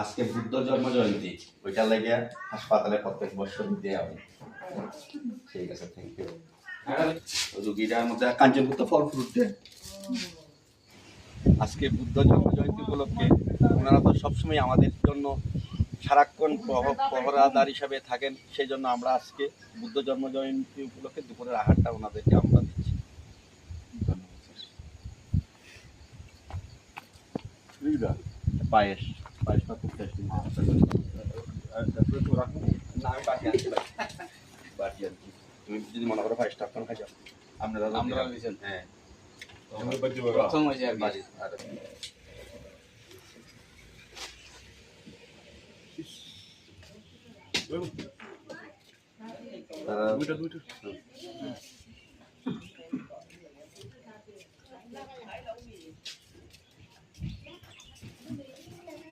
আজকে বুদ্ধ জন্ম জয়ন্তী, ওইটা লাগিয়া হাসপাতালে প্রত্যেক বছর দিতে হবে। ঠিক আছে, থ্যাংক ইউ। রুগীটার মধ্যে কাঞ্চনগুপ্ত ফল ফ্রুট দেন। আজকে বুদ্ধ জন্ম জয়ন্তী উপলক্ষে ওনারা তো সবসময় আমাদের জন্য সারাক্ষণ প্রহরাদার হিসাবে থাকেন, সেই জন্য আমরা আজকে বুদ্ধ জন্ম জয়ন্তী উপলক্ষে দুপুরের আহারটা ওনাদেরকে আমরা দিচ্ছি। পায়েস পায়েসটা খুব টেস্টি। না, আমি বাকি আনছি, বাকি আনছি। তুমি যদি মনে করো পায়েসটা আপনার খাই যাও, আপনারা দিচ্ছেন। হ্যাঁ, প্রথম হয়েছে আর বাড়ি। দুইটা